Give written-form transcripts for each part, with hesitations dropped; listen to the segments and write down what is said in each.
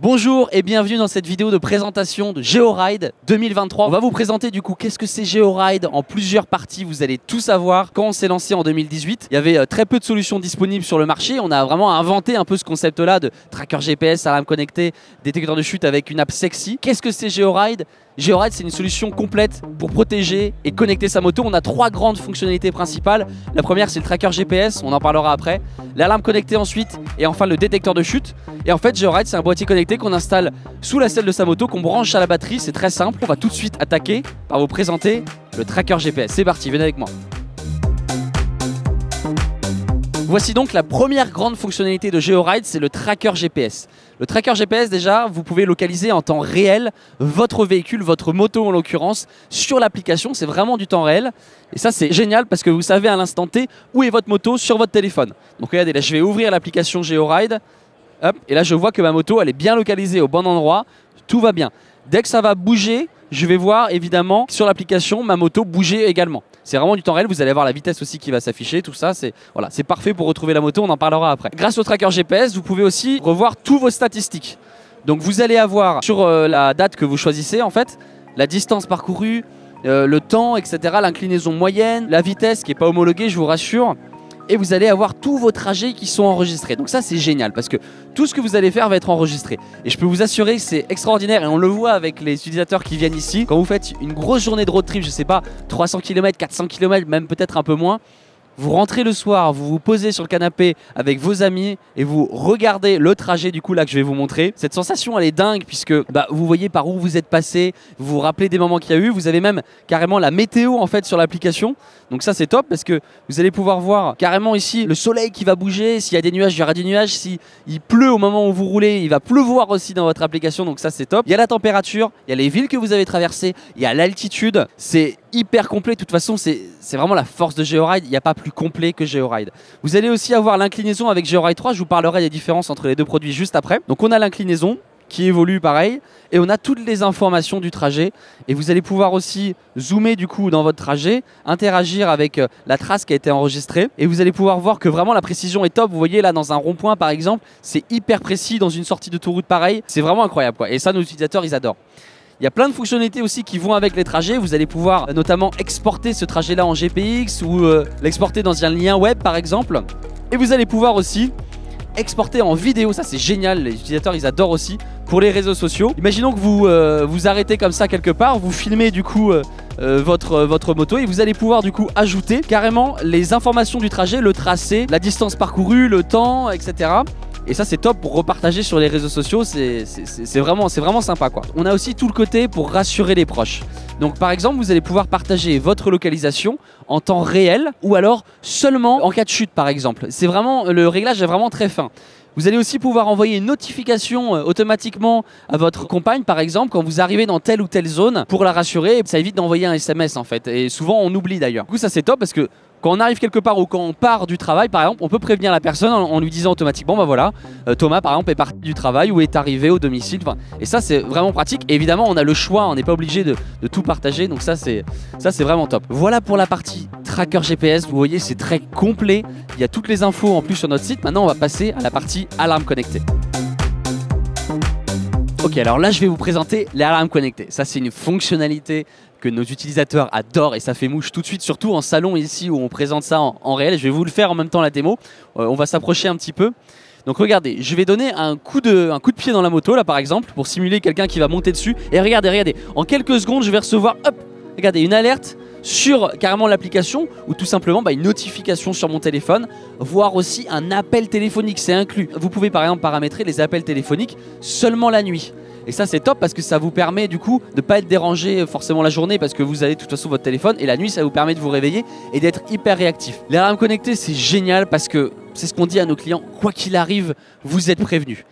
Bonjour et bienvenue dans cette vidéo de présentation de GeoRide 2023. On va vous présenter du coup qu'est-ce que c'est GeoRide en plusieurs parties, vous allez tout savoir. Quand on s'est lancé en 2018, il y avait très peu de solutions disponibles sur le marché. On a vraiment inventé un peu ce concept-là de tracker GPS, alarme connectée, détecteur de chute avec une app sexy. Qu'est-ce que c'est GeoRide ? GeoRide, c'est une solution complète pour protéger et connecter sa moto. On a trois grandes fonctionnalités principales. La première, c'est le tracker GPS, on en parlera après. L'alarme connectée ensuite, et enfin le détecteur de chute. Et en fait, GeoRide, c'est un boîtier connecté qu'on installe sous la selle de sa moto, qu'on branche à la batterie. C'est très simple. On va tout de suite attaquer par vous présenter le tracker GPS. C'est parti, venez avec moi. Voici donc la première grande fonctionnalité de GeoRide, c'est le tracker GPS. Le tracker GPS, déjà, vous pouvez localiser en temps réel votre véhicule, votre moto en l'occurrence, sur l'application. C'est vraiment du temps réel. Et ça, c'est génial parce que vous savez à l'instant T où est votre moto sur votre téléphone. Donc regardez, là, je vais ouvrir l'application GeoRide. Hop, et là, je vois que ma moto, elle est bien localisée au bon endroit. Tout va bien. Dès que ça va bouger, je vais voir évidemment sur l'application ma moto bouger également. C'est vraiment du temps réel, vous allez avoir la vitesse aussi qui va s'afficher, tout ça, c'est voilà, c'est parfait pour retrouver la moto, on en parlera après. Grâce au tracker GPS, vous pouvez aussi revoir tous vos statistiques. Donc vous allez avoir sur la date que vous choisissez en fait, la distance parcourue, le temps, etc., l'inclinaison moyenne, la vitesse qui n'est pas homologuée, je vous rassure. Et vous allez avoir tous vos trajets qui sont enregistrés. Donc ça, c'est génial parce que tout ce que vous allez faire va être enregistré. Et je peux vous assurer que c'est extraordinaire et on le voit avec les utilisateurs qui viennent ici. Quand vous faites une grosse journée de road trip, je sais pas, 300 km, 400 km, même peut-être un peu moins, vous rentrez le soir, vous vous posez sur le canapé avec vos amis et vous regardez le trajet du coup là que je vais vous montrer. Cette sensation elle est dingue puisque vous voyez par où vous êtes passé, vous vous rappelez des moments qu'il y a eu, vous avez même carrément la météo en fait sur l'application. Donc ça c'est top parce que vous allez pouvoir voir carrément ici le soleil qui va bouger, s'il y a des nuages il y aura des nuages, s'il pleut au moment où vous roulez il va pleuvoir aussi dans votre application, donc ça c'est top. Il y a la température, il y a les villes que vous avez traversées, il y a l'altitude, c'est hyper complet. De toute façon c'est vraiment la force de GeoRide, il n'y a pas plus complet que GeoRide. Vous allez aussi avoir l'inclinaison avec GeoRide 3, je vous parlerai des différences entre les deux produits juste après. Donc on a l'inclinaison qui évolue pareil et on a toutes les informations du trajet et vous allez pouvoir aussi zoomer du coup dans votre trajet, interagir avec la trace qui a été enregistrée et vous allez pouvoir voir que vraiment la précision est top. Vous voyez là dans un rond-point par exemple, c'est hyper précis, dans une sortie d'autoroute pareil, c'est vraiment incroyable quoi. Et ça nos utilisateurs ils adorent. Il y a plein de fonctionnalités aussi qui vont avec les trajets. Vous allez pouvoir notamment exporter ce trajet-là en GPX ou l'exporter dans un lien web par exemple. Et vous allez pouvoir aussi exporter en vidéo, ça c'est génial, les utilisateurs ils adorent aussi pour les réseaux sociaux. Imaginons que vous vous arrêtez comme ça quelque part, vous filmez du coup votre moto et vous allez pouvoir du coup ajouter carrément les informations du trajet, le tracé, la distance parcourue, le temps, etc. Et ça c'est top pour repartager sur les réseaux sociaux, c'est vraiment sympa quoi. On a aussi tout le côté pour rassurer les proches. Donc par exemple vous allez pouvoir partager votre localisation en temps réel ou alors seulement en cas de chute par exemple. C'est vraiment, le réglage est vraiment très fin. Vous allez aussi pouvoir envoyer une notification automatiquement à votre compagne par exemple quand vous arrivez dans telle ou telle zone pour la rassurer. Ça évite d'envoyer un SMS en fait et souvent on oublie d'ailleurs. Du coup ça c'est top parce que quand on arrive quelque part ou quand on part du travail par exemple, on peut prévenir la personne en lui disant automatiquement bah voilà, Thomas par exemple est parti du travail ou est arrivé au domicile. Et ça c'est vraiment pratique. Et évidemment on a le choix, on n'est pas obligé de tout partager, donc ça c'est vraiment top. Voilà pour la partie tracker GPS, vous voyez c'est très complet, il y a toutes les infos en plus sur notre site. Maintenant on va passer à la partie alarme connectée. Ok, alors là je vais vous présenter l'alarme connectée. Ça c'est une fonctionnalité que nos utilisateurs adorent et ça fait mouche tout de suite, surtout en salon ici où on présente ça en réel. Je vais vous le faire en même temps la démo, on va s'approcher un petit peu. Donc regardez, je vais donner un coup de pied dans la moto là par exemple pour simuler quelqu'un qui va monter dessus. Et regardez, en quelques secondes je vais recevoir, hop, regardez, une alerte sur carrément l'application ou tout simplement une notification sur mon téléphone, voire aussi un appel téléphonique, c'est inclus. Vous pouvez par exemple paramétrer les appels téléphoniques seulement la nuit. Et ça c'est top parce que ça vous permet du coup de ne pas être dérangé forcément la journée parce que vous avez de toute façon votre téléphone et la nuit ça vous permet de vous réveiller et d'être hyper réactif. L'alarme connectée c'est génial parce que c'est ce qu'on dit à nos clients, quoi qu'il arrive vous êtes prévenus.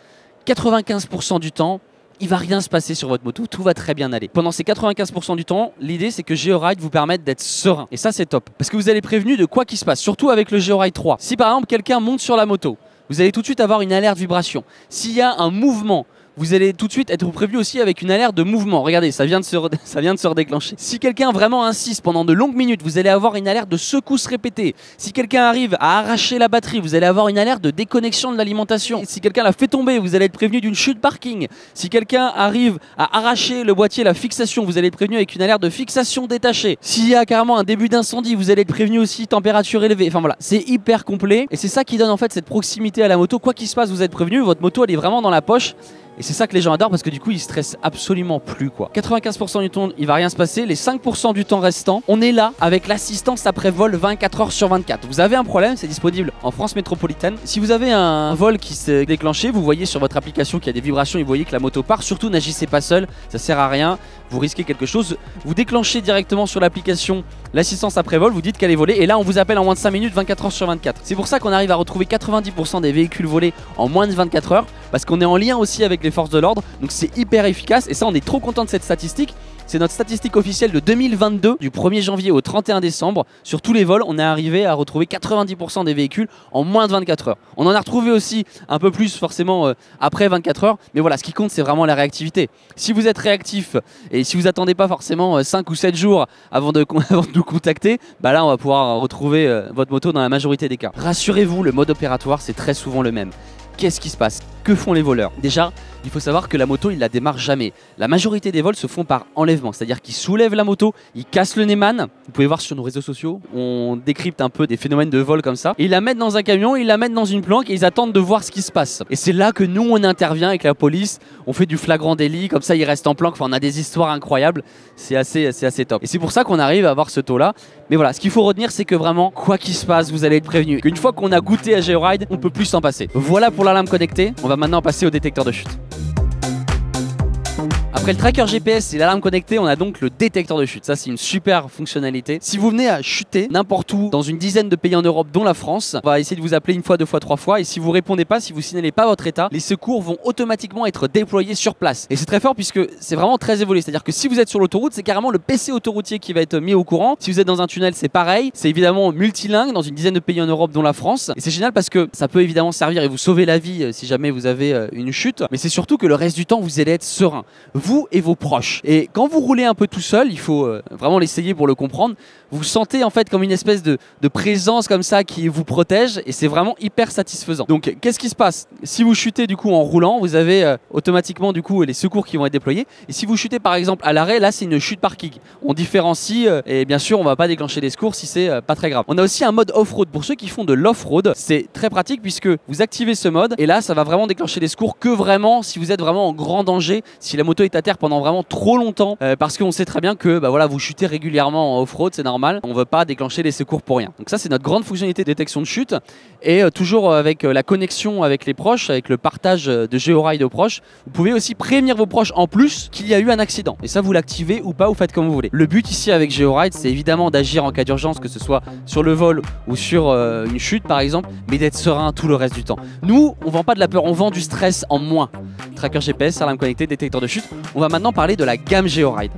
95% du temps il va rien se passer sur votre moto, tout va très bien aller. Pendant ces 95% du temps, l'idée c'est que GeoRide vous permette d'être serein. Et ça c'est top, parce que vous allez prévenu de quoi qu'il se passe, surtout avec le GeoRide 3. Si par exemple quelqu'un monte sur la moto, vous allez tout de suite avoir une alerte vibration. S'il y a un mouvement, vous allez tout de suite être prévenu aussi avec une alerte de mouvement. Regardez, ça vient de se redéclencher. Si quelqu'un vraiment insiste pendant de longues minutes, vous allez avoir une alerte de secousse répétée. Si quelqu'un arrive à arracher la batterie, vous allez avoir une alerte de déconnexion de l'alimentation. Si quelqu'un la fait tomber, vous allez être prévenu d'une chute parking. Si quelqu'un arrive à arracher le boîtier, la fixation, vous allez être prévenu avec une alerte de fixation détachée. S'il y a carrément un début d'incendie, vous allez être prévenu aussi température élevée. Enfin voilà, c'est hyper complet et c'est ça qui donne en fait cette proximité à la moto. Quoi qu'il se passe, vous êtes prévenu, votre moto elle est vraiment dans la poche. Et c'est ça que les gens adorent parce que du coup ils stressent absolument plus quoi. 95% du temps il va rien se passer, les 5% du temps restant, on est là avec l'assistance après vol 24 heures sur 24. Vous avez un problème, c'est disponible en France métropolitaine. Si vous avez un vol qui s'est déclenché, vous voyez sur votre application qu'il y a des vibrations et vous voyez que la moto part, surtout n'agissez pas seul, ça sert à rien, vous risquez quelque chose. Vous déclenchez directement sur l'application l'assistance après vol, vous dites qu'elle est volée et là on vous appelle en moins de 5 minutes 24 heures sur 24. C'est pour ça qu'on arrive à retrouver 90% des véhicules volés en moins de 24 heures parce qu'on est en lien aussi avec les forces de l'ordre, donc c'est hyper efficace et ça on est trop content de cette statistique. C'est notre statistique officielle de 2022, du 1er janvier au 31 décembre. Sur tous les vols, on est arrivé à retrouver 90% des véhicules en moins de 24 heures. On en a retrouvé aussi un peu plus forcément après 24 heures. Mais voilà, ce qui compte, c'est vraiment la réactivité. Si vous êtes réactif et si vous attendez pas forcément 5 ou 7 jours avant de nous contacter, bah là, on va pouvoir retrouver votre moto dans la majorité des cas. Rassurez-vous, le mode opératoire, c'est très souvent le même. Qu'est-ce qui se passe? Que font les voleurs? Déjà, il faut savoir que la moto, ils la démarrent jamais. La majorité des vols se font par enlèvement, c'est-à-dire qu'ils soulèvent la moto, ils cassent le Neyman. Vous pouvez voir sur nos réseaux sociaux, on décrypte un peu des phénomènes de vol comme ça. Et ils la mettent dans un camion, ils la mettent dans une planque et ils attendent de voir ce qui se passe. Et c'est là que nous, on intervient avec la police, on fait du flagrant délit, comme ça ils restent en planque. Enfin, on a des histoires incroyables, c'est assez top. Et c'est pour ça qu'on arrive à avoir ce taux-là. Mais voilà, ce qu'il faut retenir, c'est que vraiment, quoi qu'il se passe, vous allez être prévenu. Qu'une fois qu'on a goûté à GeoRide, on peut plus s'en passer. Voilà pour l'alarme connectée. On va maintenant passer au détecteur de chute. Après le tracker GPS et l'alarme connectée, on a donc le détecteur de chute. Ça, c'est une super fonctionnalité. Si vous venez à chuter n'importe où, dans une dizaine de pays en Europe, dont la France, on va essayer de vous appeler une fois, deux fois, trois fois. Et si vous répondez pas, si vous signalez pas votre état, les secours vont automatiquement être déployés sur place. Et c'est très fort puisque c'est vraiment très évolué. C'est-à-dire que si vous êtes sur l'autoroute, c'est carrément le PC autoroutier qui va être mis au courant. Si vous êtes dans un tunnel, c'est pareil. C'est évidemment multilingue dans une dizaine de pays en Europe, dont la France. Et c'est génial parce que ça peut évidemment servir et vous sauver la vie si jamais vous avez une chute. Mais c'est surtout que le reste du temps, vous allez être serein. Vous et vos proches. Et quand vous roulez un peu tout seul, il faut vraiment l'essayer pour le comprendre, vous sentez en fait comme une espèce de présence comme ça qui vous protège et c'est vraiment hyper satisfaisant. Donc qu'est-ce qui se passe? Si vous chutez du coup en roulant, vous avez automatiquement du coup les secours qui vont être déployés. Et si vous chutez par exemple à l'arrêt, là c'est une chute parking. On différencie et bien sûr on va pas déclencher des secours si c'est pas très grave. On a aussi un mode off-road pour ceux qui font de l'off-road. C'est très pratique puisque vous activez ce mode et là ça va vraiment déclencher des secours que vraiment si vous êtes vraiment en grand danger, si la moto est à terre pendant vraiment trop longtemps parce qu'on sait très bien que bah voilà, vous chutez régulièrement en off-road, c'est normal, on ne veut pas déclencher les secours pour rien. Donc ça c'est notre grande fonctionnalité de détection de chute et toujours avec la connexion avec les proches, avec le partage de GeoRide aux proches, vous pouvez aussi prévenir vos proches en plus qu'il y a eu un accident et ça vous l'activez ou pas, vous faites comme vous voulez. Le but ici avec GeoRide c'est évidemment d'agir en cas d'urgence, que ce soit sur le vol ou sur une chute par exemple, mais d'être serein tout le reste du temps. Nous on vend pas de la peur, on vend du stress en moins. Tracker GPS, alarme connectée, détecteur de chute. On va maintenant parler de la gamme GeoRide.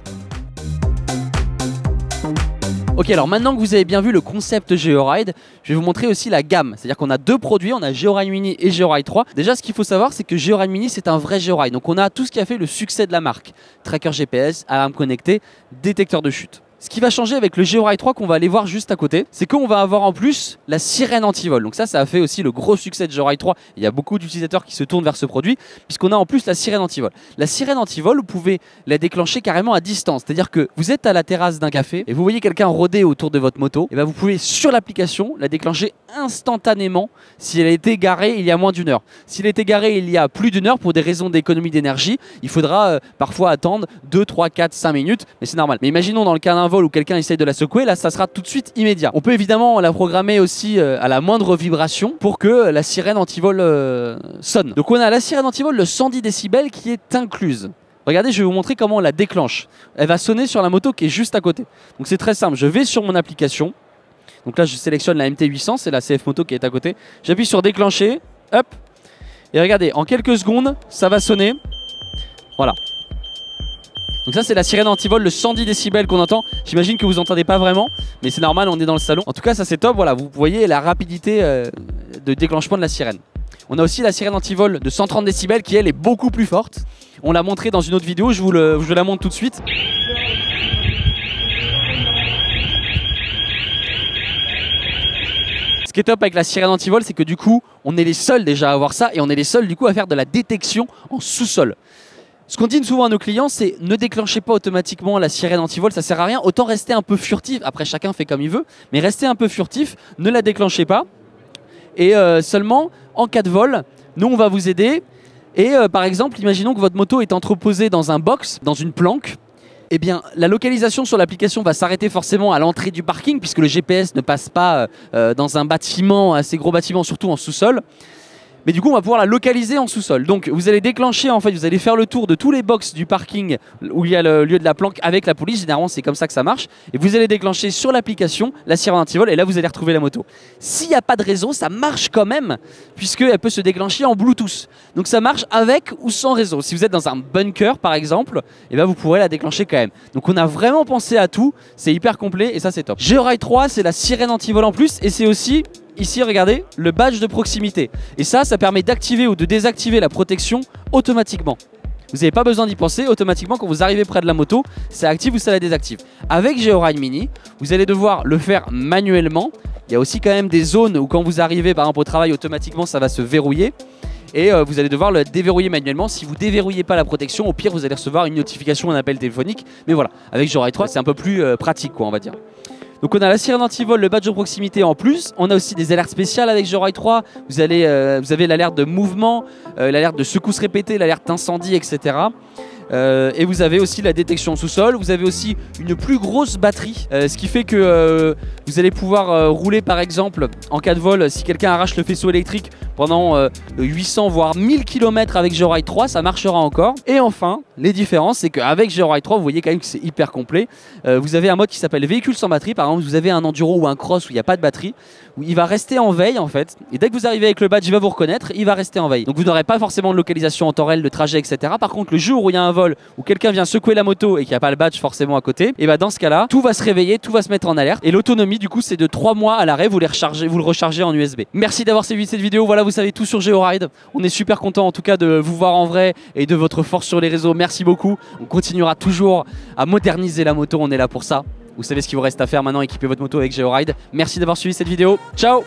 Ok, alors maintenant que vous avez bien vu le concept GeoRide, je vais vous montrer aussi la gamme. C'est-à-dire qu'on a deux produits, on a GeoRide Mini et GeoRide 3. Déjà, ce qu'il faut savoir, c'est que GeoRide Mini, c'est un vrai GeoRide. Donc on a tout ce qui a fait le succès de la marque. Tracker GPS, alarme connectée, détecteur de chute. Ce qui va changer avec le GeoRide 3 qu'on va aller voir juste à côté, c'est qu'on va avoir en plus la sirène anti-vol. Donc ça a fait aussi le gros succès de GeoRide 3. Il y a beaucoup d'utilisateurs qui se tournent vers ce produit puisqu'on a en plus la sirène anti-vol. La sirène anti-vol, vous pouvez la déclencher carrément à distance. C'est-à-dire que vous êtes à la terrasse d'un café et vous voyez quelqu'un rôder autour de votre moto, et bien vous pouvez sur l'application la déclencher instantanément si elle a été garée il y a moins d'une heure. S'il a été garé il y a plus d'une heure pour des raisons d'économie d'énergie, il faudra parfois attendre 2, 3, 4, 5 minutes, mais c'est normal. Mais imaginons dans le cas d'un vol où quelqu'un essaye de la secouer, là ça sera tout de suite immédiat. On peut évidemment la programmer aussi à la moindre vibration pour que la sirène anti-vol sonne. Donc on a la sirène anti-vol de 110 décibels qui est incluse. Regardez, je vais vous montrer comment on la déclenche. Elle va sonner sur la moto qui est juste à côté. Donc c'est très simple, je vais sur mon application. Donc là je sélectionne la MT800, c'est la CF Moto qui est à côté. J'appuie sur déclencher, hop. Et regardez, en quelques secondes, ça va sonner. Voilà. Donc ça c'est la sirène anti-vol, le 110 décibels qu'on entend. J'imagine que vous n'entendez pas vraiment, mais c'est normal, on est dans le salon. En tout cas ça c'est top, voilà, vous voyez la rapidité de déclenchement de la sirène. On a aussi la sirène anti-vol de 130 décibels qui elle est beaucoup plus forte. On l'a montré dans une autre vidéo, je vous la montre tout de suite. Ce qui est top avec la sirène anti-vol, c'est que du coup, on est les seuls déjà à avoir ça et on est les seuls du coup à faire de la détection en sous-sol. Ce qu'on dit souvent à nos clients, c'est ne déclenchez pas automatiquement la sirène anti-vol, ça sert à rien. Autant rester un peu furtif, après chacun fait comme il veut, mais restez un peu furtif, ne la déclenchez pas. Et seulement en cas de vol, nous on va vous aider. Et par exemple, imaginons que votre moto est entreposée dans un box, dans une planque. Eh bien, la localisation sur l'application va s'arrêter forcément à l'entrée du parking, puisque le GPS ne passe pas dans un bâtiment, assez gros bâtiment, surtout en sous-sol. Mais du coup, on va pouvoir la localiser en sous-sol. Donc, vous allez déclencher, en fait, vous allez faire le tour de tous les box du parking où il y a le lieu de la planque avec la police. Généralement, c'est comme ça que ça marche. Et vous allez déclencher sur l'application la sirène anti-vol et là, vous allez retrouver la moto. S'il n'y a pas de réseau, ça marche quand même, puisqu'elle peut se déclencher en Bluetooth. Donc, ça marche avec ou sans réseau. Si vous êtes dans un bunker, par exemple, eh bien, vous pourrez la déclencher quand même. Donc, on a vraiment pensé à tout. C'est hyper complet et ça, c'est top. GeoRide 3, c'est la sirène anti-vol en plus et c'est aussi... Ici, regardez, le badge de proximité. Et ça permet d'activer ou de désactiver la protection automatiquement. Vous n'avez pas besoin d'y penser, automatiquement quand vous arrivez près de la moto, ça active ou ça la désactive. Avec GeoRide Mini, vous allez devoir le faire manuellement. Il y a aussi quand même des zones où quand vous arrivez par exemple au travail, automatiquement ça va se verrouiller. Et vous allez devoir le déverrouiller manuellement. Si vous ne déverrouillez pas la protection, au pire vous allez recevoir une notification, un appel téléphonique. Mais voilà, avec GeoRide 3, c'est un peu plus pratique quoi, on va dire. Donc on a la sirène anti-vol, le badge de proximité en plus. On a aussi des alertes spéciales avec GeoRide 3. Vous avez l'alerte de mouvement, l'alerte de secousse répétée, l'alerte d'incendie, etc. Et vous avez aussi la détection sous-sol. Vous avez aussi une plus grosse batterie, ce qui fait que vous allez pouvoir rouler par exemple en cas de vol. Si quelqu'un arrache le faisceau électrique pendant 800 voire 1000 km avec GeoRide 3, ça marchera encore. Et enfin, les différences, c'est qu'avec GeoRide 3, vous voyez quand même que c'est hyper complet. Vous avez un mode qui s'appelle véhicule sans batterie. Par exemple, vous avez un enduro ou un cross où il n'y a pas de batterie, où il va rester en veille en fait. Et dès que vous arrivez avec le badge, il va vous reconnaître, il va rester en veille. Donc vous n'aurez pas forcément de localisation en temps réel, de trajet, etc. Par contre, le jour où il y a un vol, où quelqu'un vient secouer la moto et qu'il n'y a pas le badge forcément à côté, et bah dans ce cas-là, tout va se réveiller, tout va se mettre en alerte. Et l'autonomie du coup, c'est de 3 mois à l'arrêt, vous le rechargez en USB. Merci d'avoir suivi cette vidéo. Voilà, vous savez tout sur GeoRide. On est super content en tout cas de vous voir en vrai et de votre force sur les réseaux. Merci beaucoup. On continuera toujours à moderniser la moto, on est là pour ça. Vous savez ce qu'il vous reste à faire maintenant, équiper votre moto avec GeoRide. Merci d'avoir suivi cette vidéo. Ciao!